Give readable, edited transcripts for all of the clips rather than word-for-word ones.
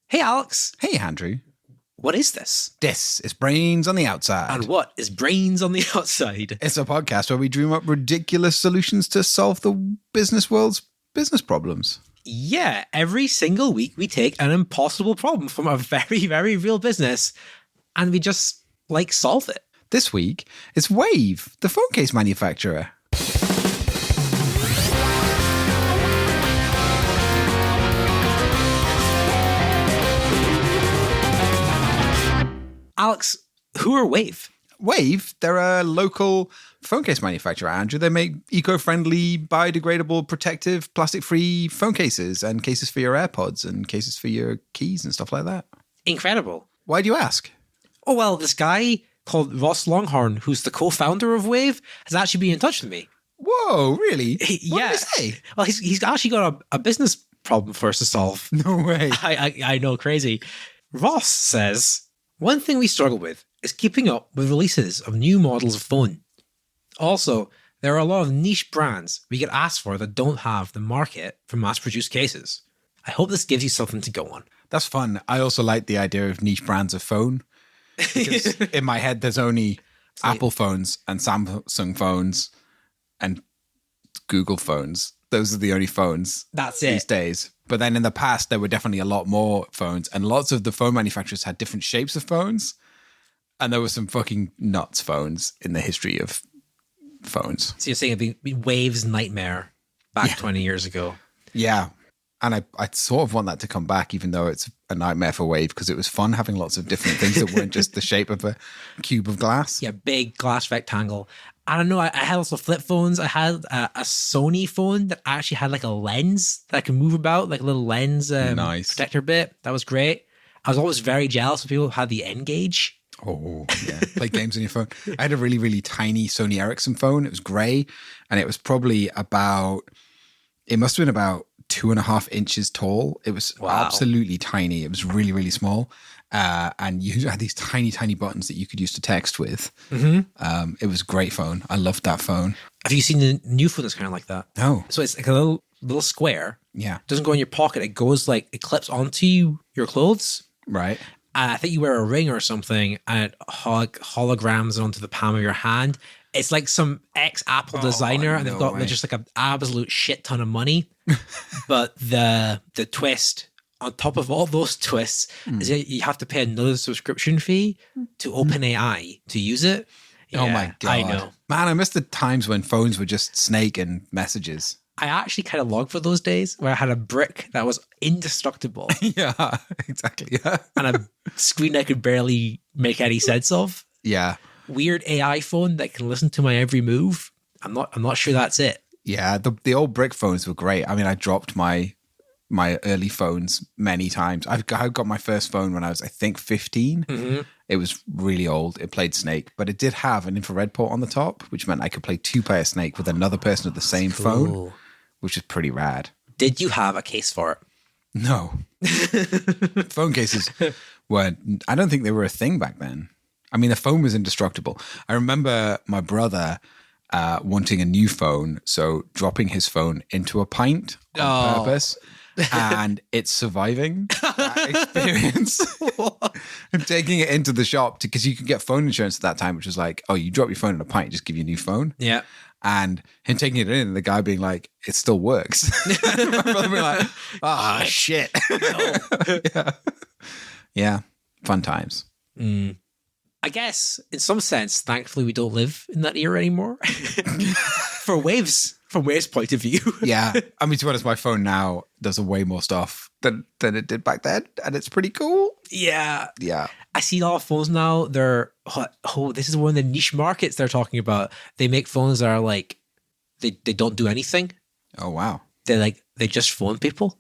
Hey, Alex. Hey, Andrew. What is this? This is Brains on the Outside. And what is Brains on the Outside? It's a podcast where we dream up ridiculous solutions to solve the business world's business problems. Yeah, every single week we take an impossible problem from a very, very real business and we just, solve it. This week, it's Wave, the phone case manufacturer. Alex, who are Wave? Wave, they're a local phone case manufacturer, Andrew. They make eco-friendly, biodegradable, protective, plastic-free phone cases and cases for your AirPods and cases for your keys and stuff like that. Incredible. Why do you ask? Oh, well, this guy called Ross Longhorn, who's the co-founder of Wave, has actually been in touch with me. Whoa, really? What Yeah. did he say? Well, he's actually got a business problem for us to solve. No way. I know, crazy. Ross says, one thing we struggle with is keeping up with releases of new models of phone. Also, there are a lot of niche brands we get asked for that don't have the market for mass-produced cases. I hope this gives you something to go on. That's fun. I also like the idea of niche brands of phone. Because in my head, there's only Apple phones and Samsung phones and Google phones. Those are the only phones That's these it. days. But then in the past, there were definitely a lot more phones. And lots of the phone manufacturers had different shapes of phones. And there were some fucking nuts phones in the history of phones. So you're saying it'd be Wave's nightmare back 20 years ago. Yeah. And I sort of want that to come back, even though it's a nightmare for Wave, because it was fun having lots of different things that weren't just the shape of a cube of glass. Yeah, big glass rectangle. I don't know. I had also flip phones. I had a Sony phone that actually had like a lens that I could move about, like a little lens Nice. protector bit. That was great. I was always very jealous of people who had the N-Gage. Oh, yeah. Play games on your phone. I had a really, really tiny Sony Ericsson phone. It was gray, and it was probably it must have been about 2.5 inches tall. It was absolutely tiny. It was really, really small. And you had these tiny, tiny buttons that you could use to text with. Mm-hmm. It was a great phone. I loved that phone. Have you seen the new phone that's kind of like that? No. So it's like a little square. Yeah. It doesn't go in your pocket. It goes it clips onto your clothes. Right. And I think you wear a ring or something and it holograms onto the palm of your hand. It's like some ex-Apple designer and they've got just like an absolute shit ton of money. But the twist on top of all those twists is that you have to pay another subscription fee to OpenAI to use it. Oh Yeah, my God. I know. Man, I miss the times when phones were just Snake and messages. I actually kind of longed for those days where I had a brick that was indestructible Yeah, exactly. Yeah. and a screen I could barely make any sense of. Yeah. Weird AI phone that can listen to my every move. I'm not sure that's it. Yeah, the old brick phones were great. I mean, I dropped my early phones many times. I got my first phone when I was, I think, 15. Mm-hmm. It was really old. It played Snake, but it did have an infrared port on the top, which meant I could play two-player Snake with another person with the same phone, which is pretty rad. Did you have a case for it? No. Phone cases weren't, I don't think they were a thing back then. I mean, the phone was indestructible. I remember my brother wanting a new phone, so dropping his phone into a pint on purpose, and it's surviving that experience. I'm taking it into the shop because you could get phone insurance at that time, which was like, oh, you drop your phone in a pint, just give you a new phone. Yeah. And him taking it in and the guy being like, it still works. My brother being like, ah, shit. Yeah. Yeah. Fun times. I guess in some sense, thankfully, we don't live in that era anymore. From Wave's point of view. Yeah. I mean, to be honest, my phone now does way more stuff than it did back then. And it's pretty cool. Yeah. Yeah. I see a lot of phones now. They're, this is one of the niche markets they're talking about. They make phones that are like, they don't do anything. Oh, wow. They just phone people.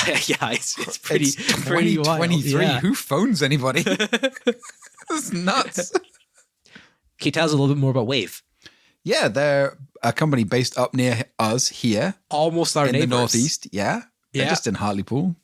Yeah, it's pretty, It's pretty wild. 2023. Yeah. Who phones anybody? That's nuts. Can you tell us a little bit more about Wave? Yeah, they're a company based up near us here. Almost our in neighbors. the Northeast. Yeah. They're just in Hartlepool.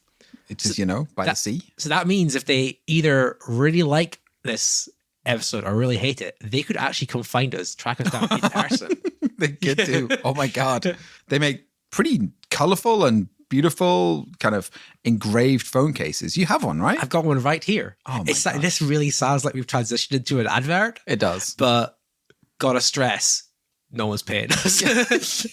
It's just, by the sea. So that means if they either really like this episode or really hate it, they could actually come find us, track us down in person. They could do. Oh my God. They make pretty colorful and beautiful kind of engraved phone cases. You have one, right? I've got one right here. Oh my God. This really sounds like we've transitioned into an advert. It does. But gotta stress, no one's paying us.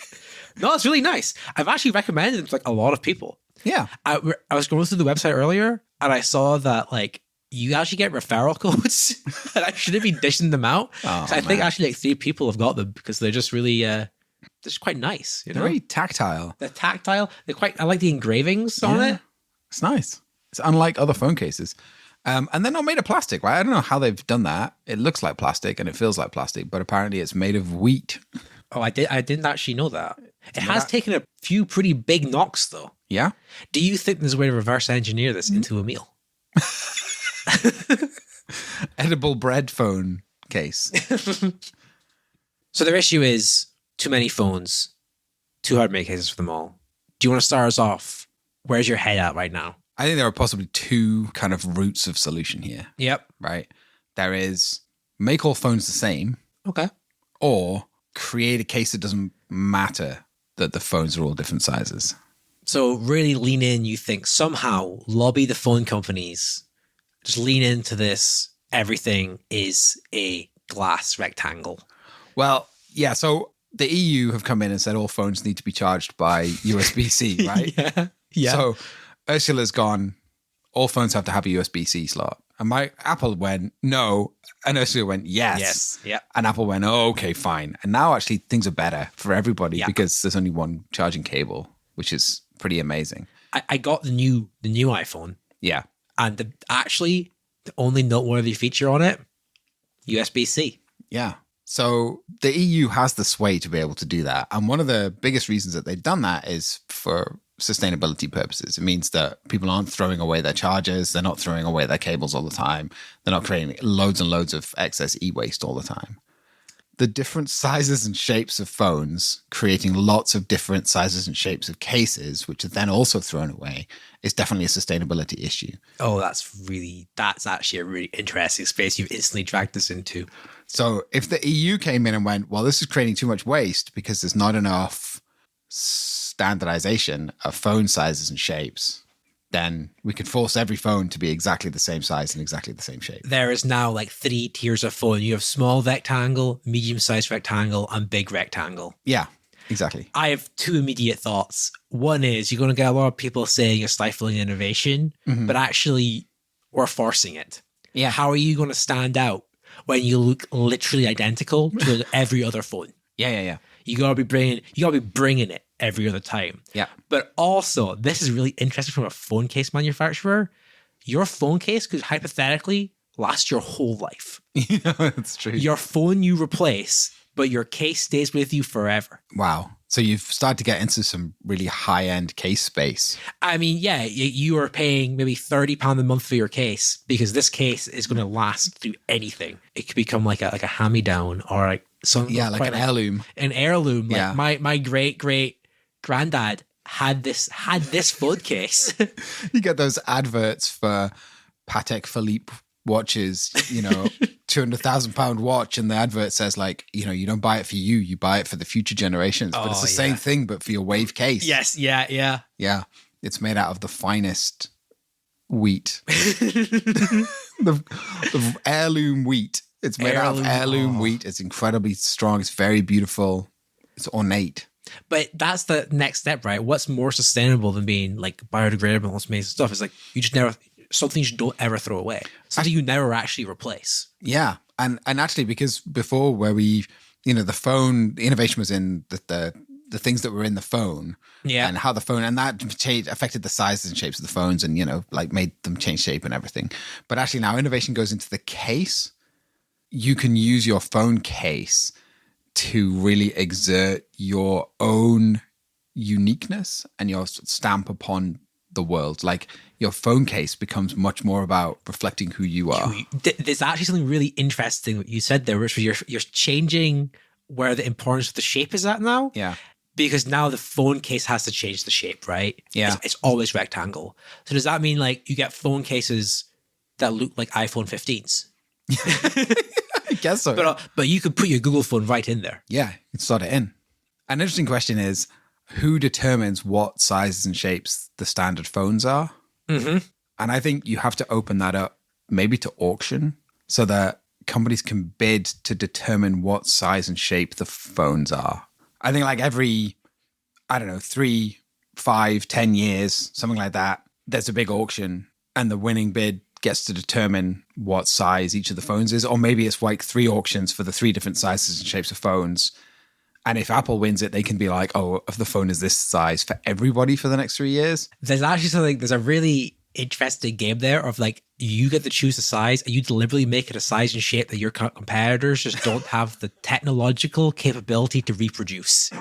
No, it's really nice. I've actually recommended it to like a lot of people. Yeah. I was going through the website earlier and I saw that like you actually get referral codes and I shouldn't be dishing them out. Oh, I think actually like 3 people have got them because they're just really they're just quite nice. You know? Very tactile. They're tactile. I like the engravings on it. It's nice. It's unlike other phone cases. And they're not made of plastic, right? I don't know how they've done that. It looks like plastic and it feels like plastic, but apparently it's made of wheat. Oh, I didn't actually know that. It has taken a few pretty big knocks though. Yeah. Do you think there's a way to reverse engineer this into a meal? Edible bread phone case. So their issue is too many phones, too hard to make cases for them all. Do you want to start us off? Where's your head at right now? I think there are possibly 2 kind of routes of solution here. Yep. Right? There is make all phones the same. Okay. Or create a case that doesn't matter that the phones are all different sizes. So really lean in, you think, somehow lobby the phone companies, just lean into this. Everything is a glass rectangle. Well, yeah, so the EU have come in and said all phones need to be charged by USB-C, right? Yeah. So Ursula's gone, all phones have to have a USB-C slot. And Apple went, no. And Ursula went, yes. Yes. Yeah. And Apple went, oh, okay, fine. And now actually things are better for everybody because there's only one charging cable, which is pretty amazing. I got the new iPhone. Yeah. And the only noteworthy feature on it, USB-C. Yeah. So the EU has the sway to be able to do that. And one of the biggest reasons that they've done that is for sustainability purposes. It means that people aren't throwing away their chargers. They're not throwing away their cables all the time. They're not creating loads and loads of excess e-waste all the time. The different sizes and shapes of phones, creating lots of different sizes and shapes of cases, which are then also thrown away, is definitely a sustainability issue. Oh, that's actually a really interesting space you've instantly dragged us into. So if the EU came in and went, well, this is creating too much waste because there's not enough standardization of phone sizes and shapes, then we could force every phone to be exactly the same size and exactly the same shape. There is now like 3 tiers of phone. You have small rectangle, medium-sized rectangle, and big rectangle. Yeah, exactly. I have 2 immediate thoughts. One is you're going to get a lot of people saying you're stifling innovation, but actually we're forcing it. Yeah. How are you going to stand out when you look literally identical to every other phone? Yeah. You gotta be bringing it every other time. Yeah. But also, this is really interesting from a phone case manufacturer. Your phone case could hypothetically last your whole life. Yeah, that's true. Your phone you replace, but your case stays with you forever. Wow. So you've started to get into some really high-end case space. I mean, yeah, you are paying maybe £30 a month for your case because this case is going to last through anything. It could become like a hand-me-down or like something. Yeah, like an heirloom. An heirloom. Like Yeah. my great granddad had this phone case. You get those adverts for Patek Philippe watches, £200,000 watch, and the advert says like, you don't buy it for you buy it for the future generations. But it's the same thing, but for your wave case. Yes, yeah. Yeah. It's made out of the finest wheat. the heirloom wheat. It's made out of heirloom wheat. It's incredibly strong. It's very beautiful. It's ornate. But that's the next step, right? What's more sustainable than being like biodegradable and amazing stuff? Is like something you don't ever throw away. Something you never actually replace. Yeah. And actually, because before where the phone, the innovation was in the things that were in the phone. Yeah. And how the phone, and that affected the sizes and shapes of the phones and, made them change shape and everything. But actually now innovation goes into the case. You can use your phone case to really exert your own uniqueness and your stamp upon the world. Like your phone case becomes much more about reflecting who you are. There's actually something really interesting that you said there, which was you're changing where the importance of the shape is at now. Yeah. Because now the phone case has to change the shape, right? Yeah. It's always rectangle. So does that mean like you get phone cases that look like iPhone 15s? I guess so. But you could put your Google phone right in there. Yeah, you can slot it in. An interesting question is, who determines what sizes and shapes the standard phones are. Mm-hmm. And I think you have to open that up maybe to auction so that companies can bid to determine what size and shape the phones are. I think like every, 3, 5, 10 years, something like that, there's a big auction and the winning bid gets to determine what size each of the phones is. Or maybe it's like 3 auctions for the 3 different sizes and shapes of phones. And if Apple wins it, they can be like, oh, if the phone is this size for everybody for the next 3 years. There's actually something, there's a really interesting game there of like, you get to choose the size and you deliberately make it a size and shape that your competitors just don't have the technological capability to reproduce.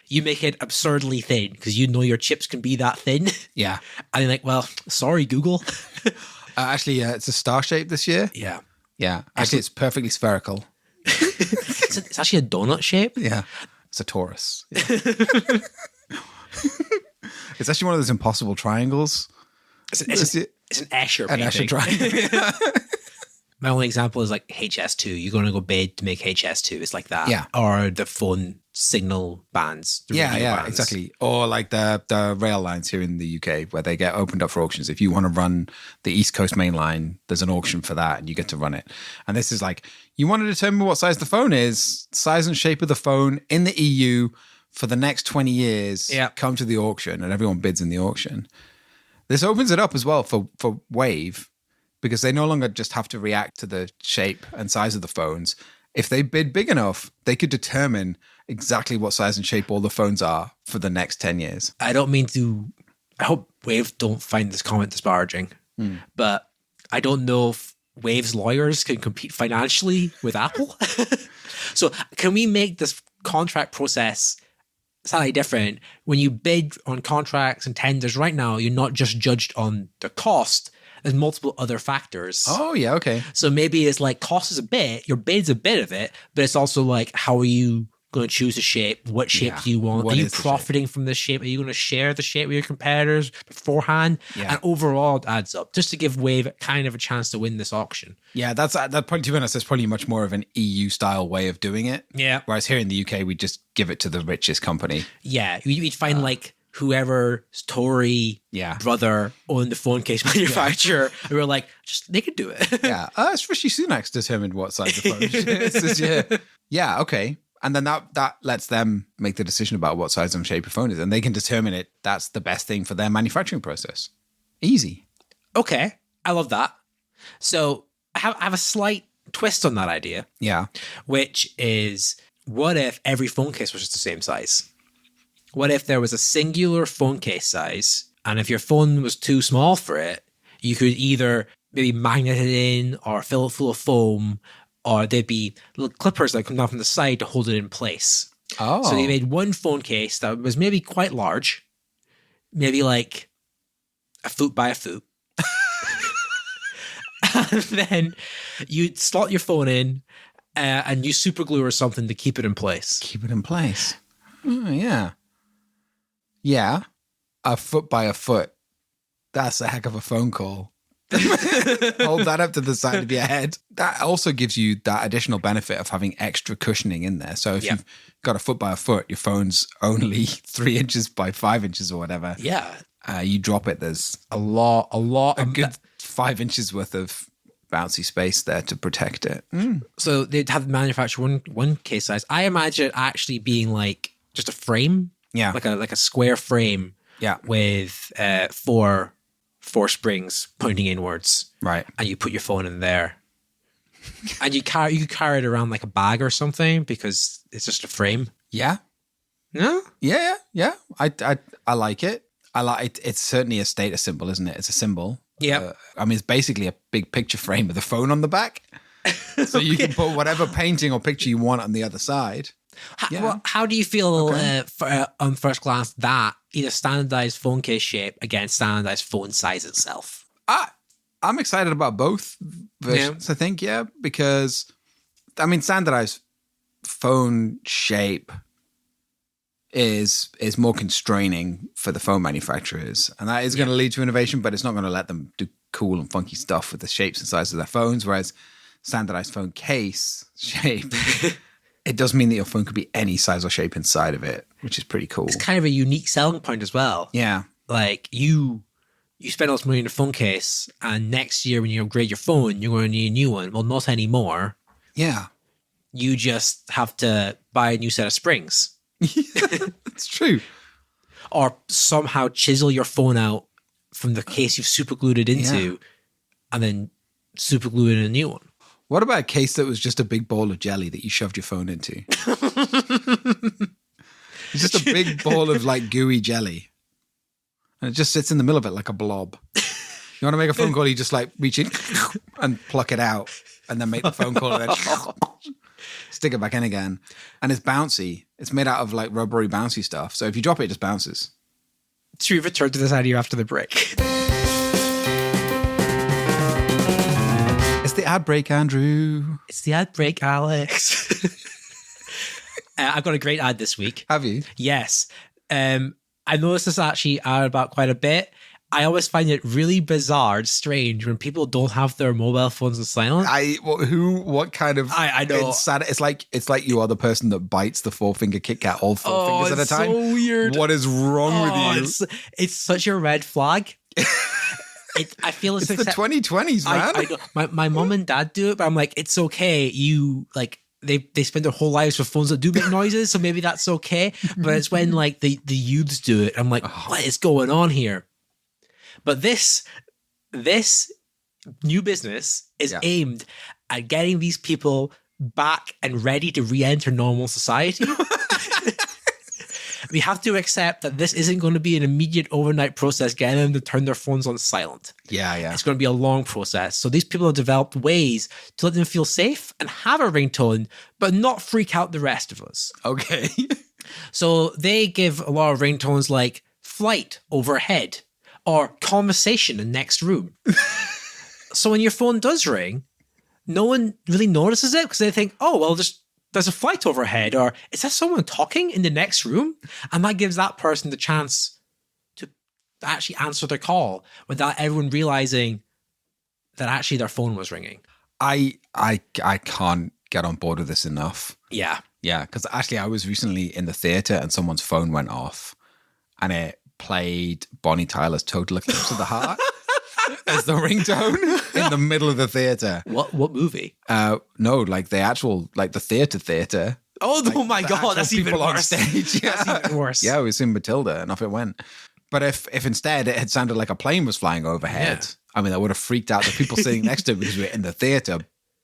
You make it absurdly thin because you know your chips can be that thin. Yeah. And you're like, well, sorry, Google. Actually, it's a star shape this year. Yeah. Yeah. Actually, it's perfectly spherical. It's actually a donut shape. Yeah. It's a torus. Yeah. It's actually one of those impossible triangles. It's an Escher An Escher triangle. My only example is like HS2. You're going to go bid to make HS2. It's like that. Yeah. Or the phone signal bands. Yeah, bands. exactly. Or like the rail lines here in the UK where they get opened up for auctions. If you want to run the East Coast Main Line, there's an auction for that and you get to run it. And this is like, you want to determine what size the phone is, size and shape of the phone in the EU for the next 20 years. Yeah. Come to the auction and everyone bids in the auction. This opens it up as well for Wave, because they no longer just have to react to the shape and size of the phones. If they bid big enough, they could determine exactly what size and shape all the phones are for the next 10 years. I hope Wave don't find this comment disparaging, but I don't know if Wave's lawyers can compete financially with Apple. So can we make this contract process slightly different? When you bid on contracts and tenders right now, you're not just judged on the cost. There's multiple other factors. Oh, yeah, okay. So maybe it's like cost is a bit, your bid's a bit of it, but it's also like, how are you going to choose a shape? What shape do you want? Are you profiting from this shape? Are you going to share the shape with your competitors beforehand? Yeah. And overall, it adds up just to give Wave kind of a chance to win this auction. Yeah, that probably, to be honest, that's probably much more of an EU style way of doing it. Yeah. Whereas here in the UK, we just give it to the richest company. Yeah. You'd find like whoever's Tory brother owned the phone case manufacturer. And we were like, just they could do it. Yeah. It's Rishi Sunak's determined what size the phone is this year. Yeah, okay. And then that lets them make the decision about what size and shape a phone is. And they can determine it. That's the best thing for their manufacturing process. Easy. Okay. I love that. So I have a slight twist on that idea. Yeah. Which is, what if every phone case was just the same size? What if there was a singular phone case size, and if your phone was too small for it, you could either maybe magnet it in or fill it full of foam, or there'd be little clippers that come down from the side to hold it in place. Oh. So they made one phone case that was maybe quite large, maybe like a foot by a foot. And then you'd slot your phone in and use super glue or something to keep it in place. Keep it in place. Oh, yeah. Yeah. A foot by a foot. That's a heck of a phone call. Hold that up to the side of your head. That also gives you that additional benefit of having extra cushioning in there. So if you've got a foot by a foot, your phone's only 3 inches by 5 inches or whatever. Yeah. You drop it, there's a good 5 inches worth of bouncy space there to protect it. So they'd have manufactured one case size. I imagine it actually being like just a frame. Yeah. Like a square frame. Yeah. With four springs pointing inwards. Right. And you put your phone in there. And you could carry it around like a bag or something because it's just a frame. Yeah. No? Yeah. I like it. I like it. It's certainly a status symbol, isn't it? It's a symbol. Yeah. I mean, it's basically a big picture frame with a phone on the back. So you can put whatever painting or picture you want on the other side. How do you feel on first glance that either standardized phone case shape against standardized phone size itself? I'm excited about both versions, I think, because, I mean, standardized phone shape is more constraining for the phone manufacturers, and that is going to lead to innovation, but it's not going to let them do cool and funky stuff with the shapes and sizes of their phones, whereas standardized phone case shape It does mean that your phone could be any size or shape inside of it, which is pretty cool. It's kind of a unique selling point as well. Yeah. Like you spend all this money on a phone case, and next year when you upgrade your phone, you're going to need a new one. Well, not anymore. Yeah. You just have to buy a new set of springs. It's true. Or somehow chisel your phone out from the case you've super glued it into, and then super glue in a new one. What about a case that was just a big ball of jelly that you shoved your phone into? It's just a big ball of like gooey jelly. And it just sits in the middle of it like a blob. You want to make a phone call, you just like reach in and pluck it out and then make the phone call and then stick it back in again. And it's bouncy. It's made out of like rubbery bouncy stuff. So if you drop it, it just bounces. Should we return to this idea after the break? It's the ad break, Andrew. It's the ad break, Alex. I've got a great ad this week. Have you? Yes. I noticed this actually ad about quite a bit. I always find it really bizarre, strange when people don't have their mobile phones on silent. What kind of? I know. It's like you are the person that bites the 4-finger Kit Kat all four fingers at a time. So weird. What is wrong with you? It's such a red flag. I feel it's the 2020s, man. I know. My mom and dad do it, but I'm like, it's okay. You like they spend their whole lives with phones that do make noises, so maybe that's okay. But it's when like the youths do it, I'm like, what is going on here? But this new business is aimed at getting these people back and ready to re-enter normal society. We have to accept that this isn't going to be an immediate overnight process getting them to turn their phones on silent. Yeah. It's going to be a long process. So these people have developed ways to let them feel safe and have a ringtone, but not freak out the rest of us. Okay. So they give a lot of ringtones like flight overhead or conversation in next room. So when your phone does ring, no one really notices it because they think, oh, well, there's a flight overhead, or is that someone talking in the next room? And that gives that person the chance to actually answer their call without everyone realizing that actually their phone was ringing. I can't get on board with this enough. Yeah. Yeah, because actually I was recently in the theater and someone's phone went off and it played Bonnie Tyler's Total Eclipse of the Heart as the ringtone in the middle of the theater. What movie? No, like the actual, like the theater. Oh my God, that's even on worse. Stage. Yeah. That's even worse. Yeah, it was in Matilda and off it went. But if instead it had sounded like a plane was flying overhead, I mean, that would have freaked out the people sitting next to it because we were in the theater.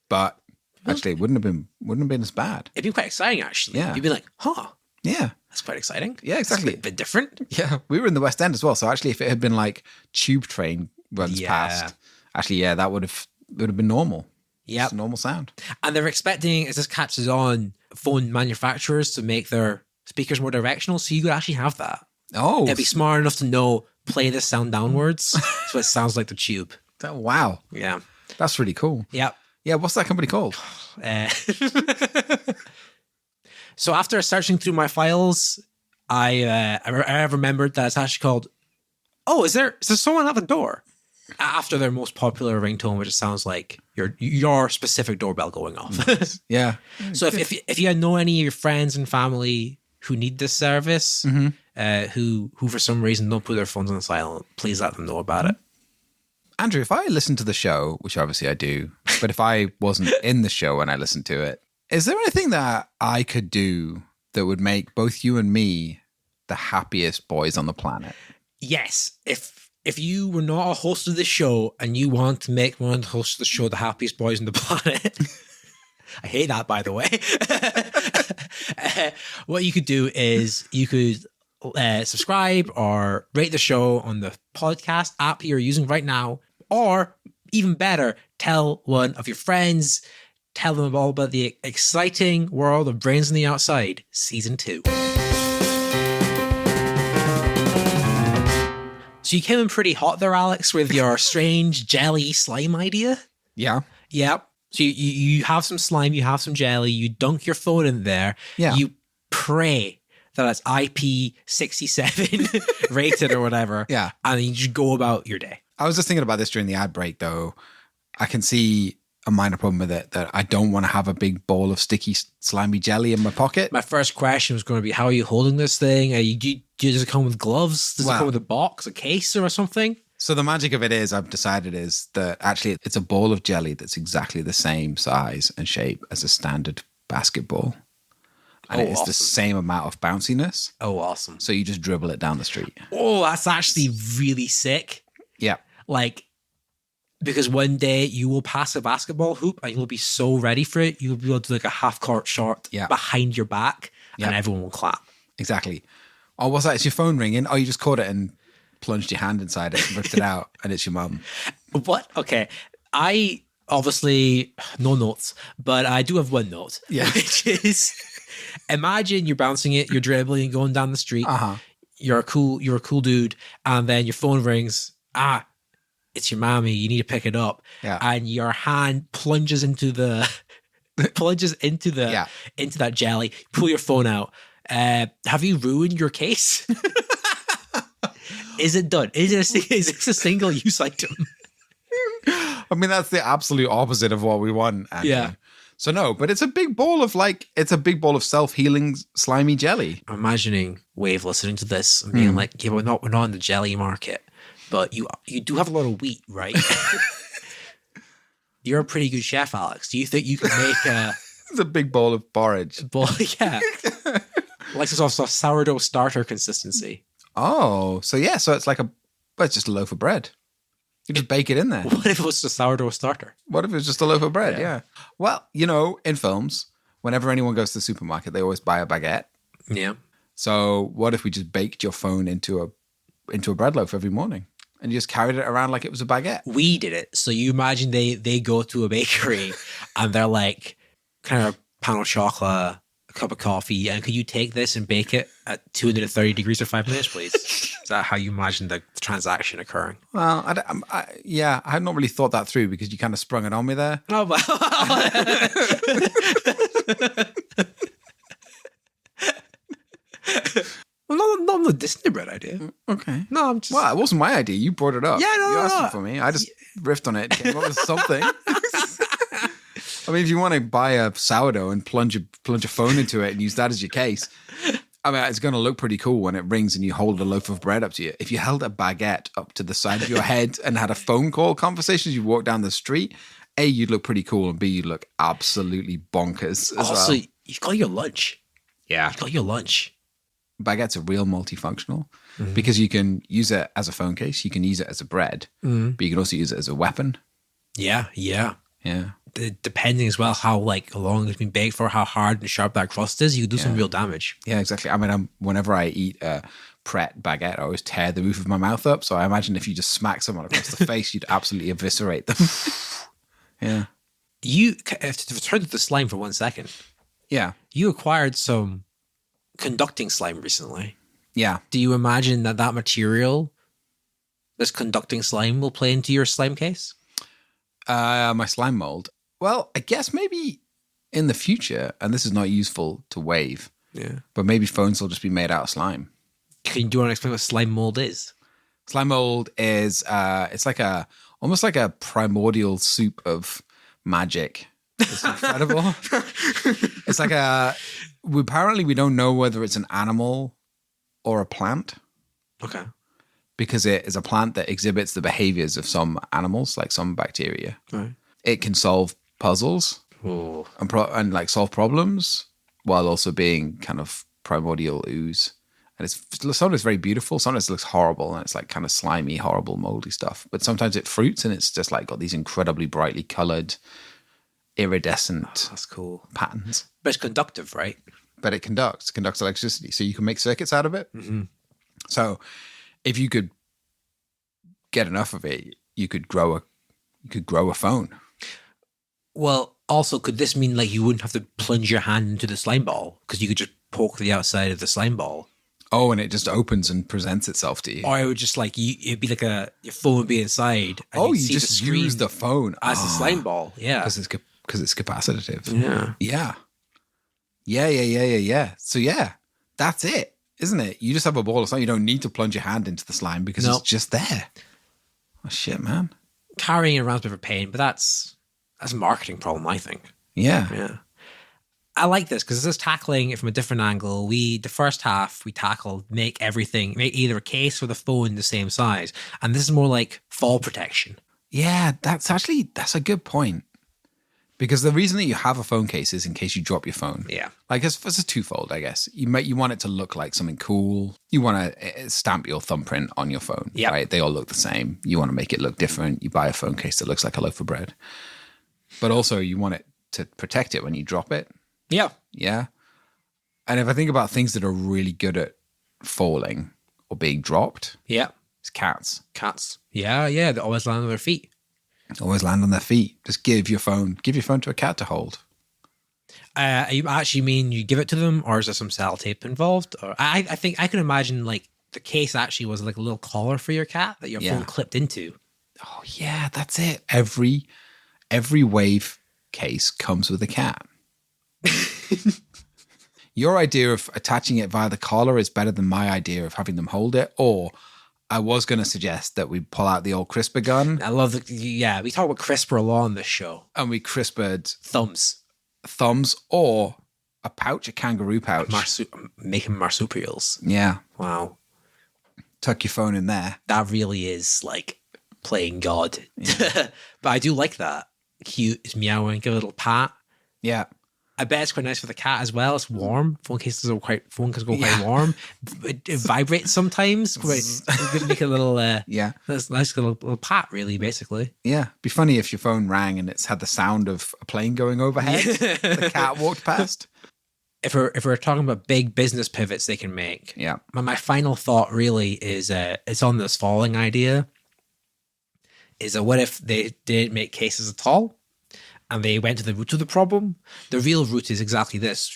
But actually, it wouldn't have been as bad. It'd be quite exciting, actually. Yeah. You'd be like, huh, Yeah. that's quite exciting. Yeah, exactly. It's a bit different. Yeah, we were in the West End as well. So actually, if it had been like tube train runs past, actually, that would have been normal. Yeah, It's a normal sound. And they're expecting, as this catches on, phone manufacturers to make their speakers more directional, so you could actually have that. Oh, It'd be smart enough to know, play this sound downwards, so it sounds like the tube. wow, Yeah. that's really cool. Yep. Yeah, what's that company called? So after searching through my files, I remembered that it's actually called, oh, is there someone at the door? After their most popular ringtone, which sounds like your specific doorbell going off. Yeah. So if you know any of your friends and family who need this service, who for some reason don't put their phones on silent, please let them know about it. Andrew, if I listen to the show, which obviously I do, but if I wasn't in the show when I listened to it, is there anything that I could do that would make both you and me the happiest boys on the planet? Yes. If you were not a host of the show and you want to make one of the hosts of the show the happiest boys on the planet, I hate that, by the way. What you could do is you could subscribe or rate the show on the podcast app you're using right now, or even better, tell one of your friends, tell them all about the exciting world of Brains on the Outside, Season 2. So you came in pretty hot there, Alex, with your strange jelly slime idea. Yeah. Yep. So you have some slime, you have some jelly, you dunk your phone in there. Yeah. You pray that it's IP67 rated or whatever. Yeah. And you just go about your day. I was just thinking about this during the ad break, though. I can see a minor problem with it, that I don't want to have a big ball of sticky, slimy jelly in my pocket. My first question was going to be, how are you holding this thing? Does it come with gloves? Does it come with a box, a case, or something? So the magic of it is, I've decided, is that actually it's a ball of jelly that's exactly the same size and shape as a standard basketball. And it's the same amount of bounciness. Oh, awesome. So you just dribble it down the street. Oh, that's actually really sick. Yeah. Like, because one day you will pass a basketball hoop and you'll be so ready for it, you'll be able to do like a half-court shot behind your back and everyone will clap. Exactly. Oh, what's that? It's your phone ringing. Oh, you just caught it and plunged your hand inside it and ripped it out and it's your mum. What? Okay. I obviously, no notes, but I do have one note. Yeah. Which is, imagine you're bouncing it, you're dribbling and going down the street. You're a cool dude, and then your phone rings. It's your mommy. You need to pick it up. Yeah. And your hand plunges into the into that jelly. Pull your phone out. Have you ruined your case? Is it done? Is this a single use item? I mean, that's the absolute opposite of what we want. Andrew. Yeah. So no, but it's a big ball of self-healing slimy jelly. I'm imagining Wave listening to this and being like, yeah, we're not in the jelly market, but you do have a lot of wheat, right? You're a pretty good chef, Alex. Do you think you can make a... It's a big bowl of porridge. Yeah. Like it's also sourdough starter consistency. Oh, so yeah, so it's like it's just a loaf of bread. You just bake it in there. What if it was a sourdough starter? What if it was just a loaf of bread? Yeah. Well, in films, whenever anyone goes to the supermarket, they always buy a baguette. Yeah. So what if we just baked your phone into a bread loaf every morning and you just carried it around like it was a baguette? We did it. So you imagine they go to a bakery and they're like, kind of pound of chocolate, a cup of coffee, and could you take this and bake it at 230 degrees for 5 minutes, please? Is that how you imagine the transaction occurring? Well, I had not really thought that through because you kind of sprung it on me there. Oh, well. Well, not this is a bread idea. Okay. No, I'm just... Well, it wasn't my idea. You brought it up. Yeah, You asked it for me. I just riffed on it and came up with something. I mean, if you want to buy a sourdough and plunge a phone into it and use that as your case, I mean, it's going to look pretty cool when it rings and you hold a loaf of bread up to you. If you held a baguette up to the side of your head and had a phone call conversation as you walk down the street, A, you'd look pretty cool, and B, you'd look absolutely bonkers as also, well. you've got your lunch. Yeah. You've got your lunch. Baguettes are real multifunctional because you can use it as a phone case, you can use it as a bread, but you can also use it as a weapon. Yeah. Yeah. Depending as well how long it's been baked for, how hard and sharp that crust is, you can do some real damage. Yeah, exactly. I mean, whenever I eat a Pret baguette, I always tear the roof of my mouth up. So I imagine if you just smack someone across the face, you'd absolutely eviscerate them. Yeah. To return to the slime for 1 second. Yeah. You acquired some conducting slime recently. Yeah. Do you imagine that material, this conducting slime, will play into your slime case? My slime mold. Well, I guess maybe in the future, and this is not useful to Wave, but maybe phones will just be made out of slime. Do you want to explain what slime mold is? Slime mold is it's like almost like a primordial soup of magic. It's incredible. It's like apparently we don't know whether it's an animal or a plant. Okay. Because it is a plant that exhibits the behaviors of some animals, like some bacteria. Right. It can solve puzzles and like solve problems while also being kind of primordial ooze. And it's sometimes very beautiful. Sometimes it looks horrible and it's like kind of slimy, horrible, moldy stuff. But sometimes it fruits and it's just like got these incredibly brightly colored, iridescent that's cool patterns. But it's conductive, right? But it conducts electricity. So you can make circuits out of it. Mm-hmm. So if you could get enough of it, you could grow a phone. Well, also, could this mean like you wouldn't have to plunge your hand into the slime ball because you could just poke the outside of the slime ball? Oh, and it just opens and presents itself to you. Or it would just it'd be like your phone would be inside. And you just use the phone as a slime ball. Yeah, because it's capacitive. Yeah. So yeah, that's it, isn't it? You just have a ball of slime. You don't need to plunge your hand into the slime because it's just there. Oh shit, man! Carrying it around is a bit of a pain, but That's a marketing problem, I think. Yeah. Yeah. I like this because this is tackling it from a different angle. The first half we tackled make either a case or the phone the same size. And this is more like fall protection. Yeah, that's a good point. Because the reason that you have a phone case is in case you drop your phone. Yeah. Like it's a twofold, I guess. You want it to look like something cool. You want to stamp your thumbprint on your phone, right? They all look the same. You want to make it look different. You buy a phone case that looks like a loaf of bread. But also you want it to protect it when you drop it. Yeah. Yeah. And if I think about things that are really good at falling or being dropped, it's cats. Cats. Yeah. They always land on their feet. Always land on their feet. Just give your phone to a cat to hold. You actually mean you give it to them, or is there some sellotape involved? Or I think I can imagine like the case actually was like a little collar for your cat that your phone clipped into. Oh yeah, that's it. Every Wave case comes with a cat. Your idea of attaching it via the collar is better than my idea of having them hold it. Or I was going to suggest that we pull out the old CRISPR gun. I love we talk about CRISPR a lot on this show. And we CRISPR'd thumbs or a kangaroo pouch. Making marsupials. Yeah. Wow. Tuck your phone in there. That really is like playing God. Yeah. But I do like that. Cute, it's meowing, give it a little pat. Yeah. I bet it's quite nice for the cat as well. It's warm. Phone cases go quite warm. It vibrates sometimes. Make a little nice little pat, really, basically. Yeah. Be funny if your phone rang and it's had the sound of a plane going overhead. The cat walked past. If we're talking about big business pivots they can make, my final thought really is it's on this falling idea. Is that what if they didn't make cases at all? And they went to the root of the problem. The real root is exactly this: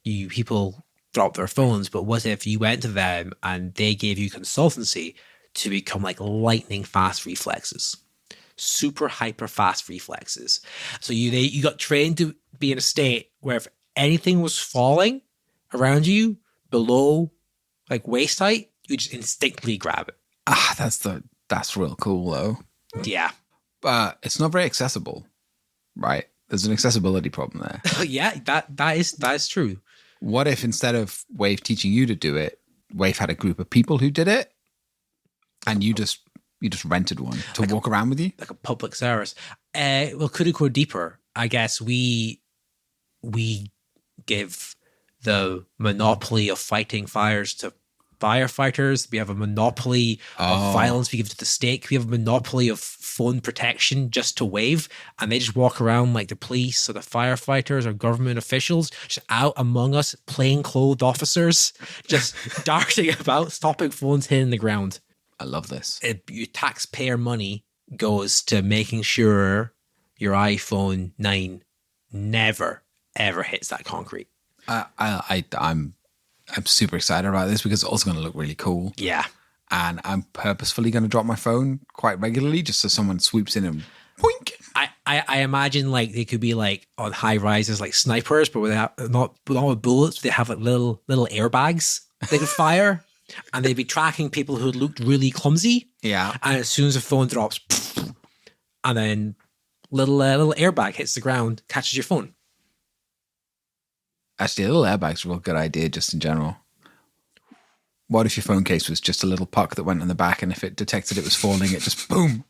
people drop their phones, but what if you went to them and they gave you consultancy to become like lightning fast reflexes, super hyper fast reflexes? So you got trained to be in a state where if anything was falling around you below like waist height, you just instinctively grab it. That's real cool though. Yeah, but it's not very accessible. Right. There's an accessibility problem there. Yeah, that is true. What if instead of Wave teaching you to do it, Wave had a group of people who did it and you just rented one to like walk around with you? Like a public service. Well, could it go deeper? I guess we give the monopoly of fighting fires to firefighters. We have a monopoly of violence we give to the state. We have a monopoly of phone protection just to Wave, and they just walk around like the police or the firefighters or government officials just out among us, plainclothed officers just darting about, stopping phones hitting the ground. I love this. Your taxpayer money goes to making sure your iPhone 9 never ever hits that concrete. I'm super excited about this because it's also going to look really cool. Yeah. And I'm purposefully going to drop my phone quite regularly just so someone swoops in and boink. I imagine like they could be like on high rises like snipers, but not with bullets. They have like little airbags they could fire, and they'd be tracking people who looked really clumsy. Yeah. And as soon as the phone drops, and then little airbag hits the ground, catches your phone. Actually, a little airbag's a real good idea just in general. What if your phone case was just a little puck that went in the back, and if it detected it was falling, it just boom.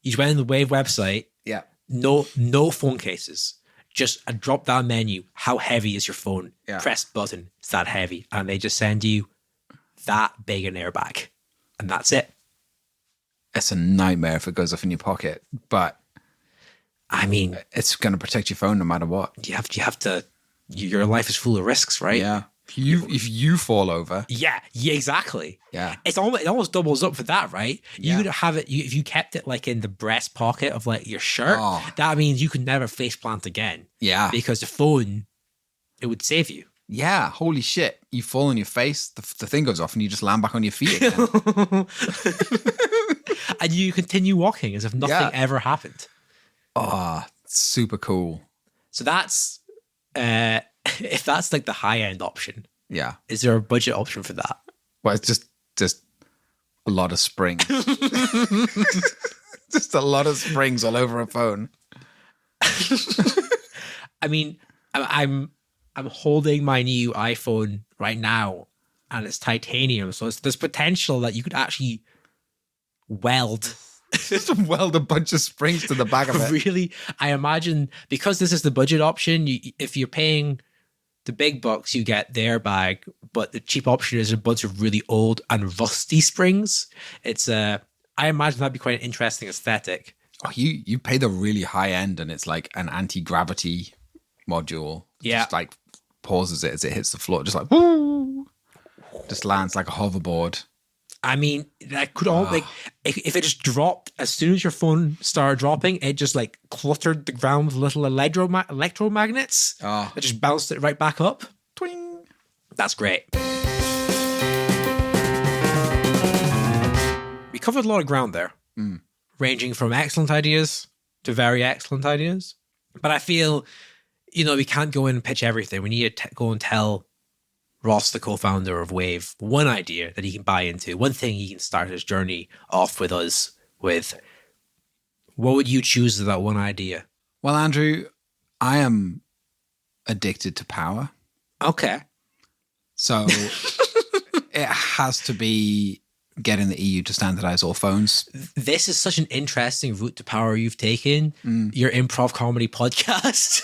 You went on the Wave website. Yeah. No phone cases. Just a drop-down menu. How heavy is your phone? Yeah. Press button. It's that heavy. And they just send you that big an airbag. And that's it. It's a nightmare if it goes off in your pocket. But I mean, it's going to protect your phone no matter what. You have to. Your life is full of risks, right? Yeah. If you fall over. Yeah, exactly. Yeah. It almost doubles up for that, right? Yeah. You could have it, if you kept it like in the breast pocket of like your shirt, that means you could never face plant again. Yeah. Because the phone, it would save you. Yeah, holy shit. You fall on your face, the thing goes off and you just land back on your feet again. And you continue walking as if nothing ever happened. Oh, super cool. So that's... if that's like the high end option, is there a budget option for that? Well, it's just a lot of springs. Just a lot of springs all over a phone. I mean, I'm holding my new iPhone right now, and it's titanium, so there's potential that you could actually weld. Just weld a bunch of springs to the back of it. Really, I imagine, because this is the budget option, if you're paying the big bucks, you get the airbag, but the cheap option is a bunch of really old and rusty springs. It's I imagine that'd be quite an interesting aesthetic. Oh, you pay the really high end, and it's like an anti-gravity module. Yeah. Just like pauses it as it hits the floor, just like woo, just lands like a hoverboard. I mean, that could all like if it just dropped as soon as your phone started dropping, it just like cluttered the ground with little electromagnets. It just bounced it right back up. Twing. That's great. We covered a lot of ground there, ranging from excellent ideas to very excellent ideas. But I feel, we can't go in and pitch everything. We need to go and tell Ross, the co-founder of Wave, one idea that he can buy into, one thing he can start his journey off with us with. What would you choose as that one idea? Well, Andrew, I am addicted to power. Okay. So it has to be getting the EU to standardize all phones. This is such an interesting route to power you've taken. Your improv comedy podcast.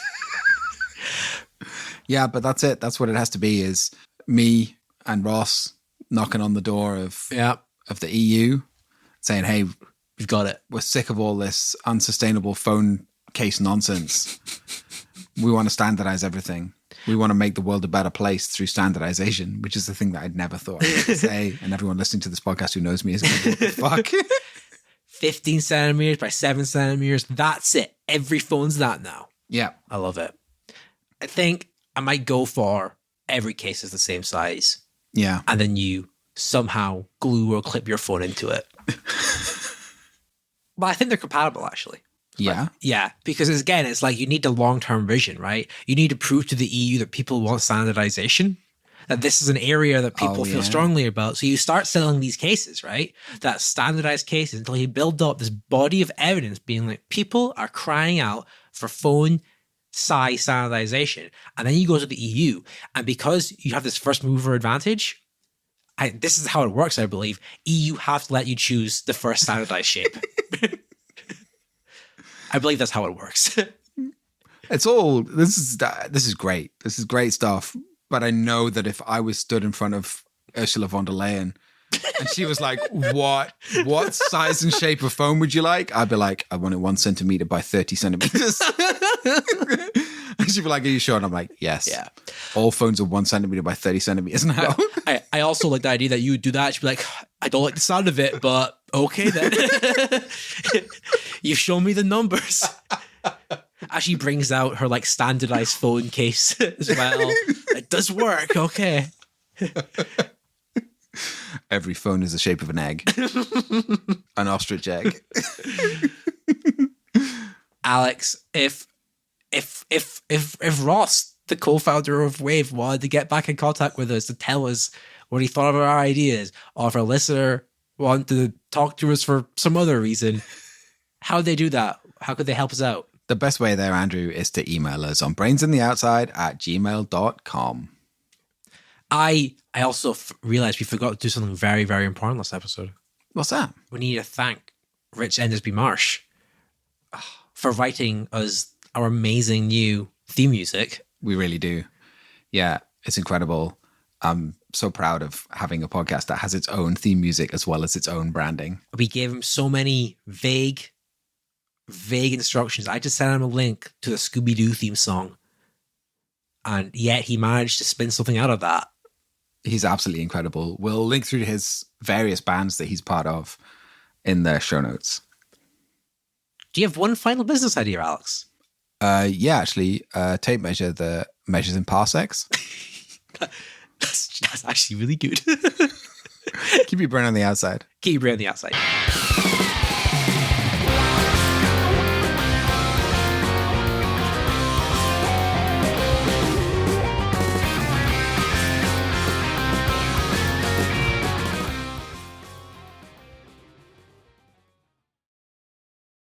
Yeah, but that's it. That's what it has to be, is me and Ross knocking on the door of the EU saying, hey, we've got it. We're sick of all this unsustainable phone case nonsense. We want to standardize everything. We want to make the world a better place through standardization, which is the thing that I'd never thought I would say. And everyone listening to this podcast who knows me is going to go, what the fuck? 15 centimeters by 7 centimeters. That's it. Every phone's that now. Yeah. I love it. I think I might go for every case is the same size. Yeah. And then you somehow glue or clip your phone into it. But I think they're compatible, actually. Yeah. Yeah. Because again, it's like you need the long-term vision, right? You need to prove to the EU that people want standardization, that this is an area that people feel strongly about. So you start selling these cases, right? That standardized cases until you build up this body of evidence being like, people are crying out for phone size standardization. And then you go to the EU, and because you have this first mover advantage, this is how it works, I believe. EU have to let you choose the first standardized shape. I believe that's how it works. It's all, this is great. This is great stuff. But I know that if I was stood in front of Ursula von der Leyen and she was like, what size and shape of phone would you like? I'd be like, I want it 1 centimeter by 30 centimeters. And she'd be like, are you sure? And I'm like, yes. Yeah. All phones are 1 centimeter by 30 centimeters now. I also like the idea that you would do that. She'd be like, I don't like the sound of it, but okay then. You've shown me the numbers. As she brings out her like standardized phone case as well. It does work. Okay. Every phone is the shape of an egg. An ostrich egg. Alex, if Ross, the co-founder of Wave, wanted to get back in contact with us to tell us what he thought of our ideas, or if a listener wanted to talk to us for some other reason, how would they do that? How could they help us out? The best way there, Andrew, is to email us on brainsintheoutside@gmail.com. I also realized we forgot to do something very, very important last episode. What's that? We need to thank Rich Endersby Marsh for writing us our amazing new theme music. We really do. Yeah, it's incredible. I'm so proud of having a podcast that has its own theme music as well as its own branding. We gave him so many vague instructions. I just sent him a link to the Scooby-Doo theme song, and yet he managed to spin something out of that. He's absolutely incredible. We'll link through to his various bands that he's part of in the show notes. Do you have one final business idea, Alex? Yeah, actually, tape measure the measures in parsecs. That's actually really good. Keep your brain on the outside. Keep your brain on the outside.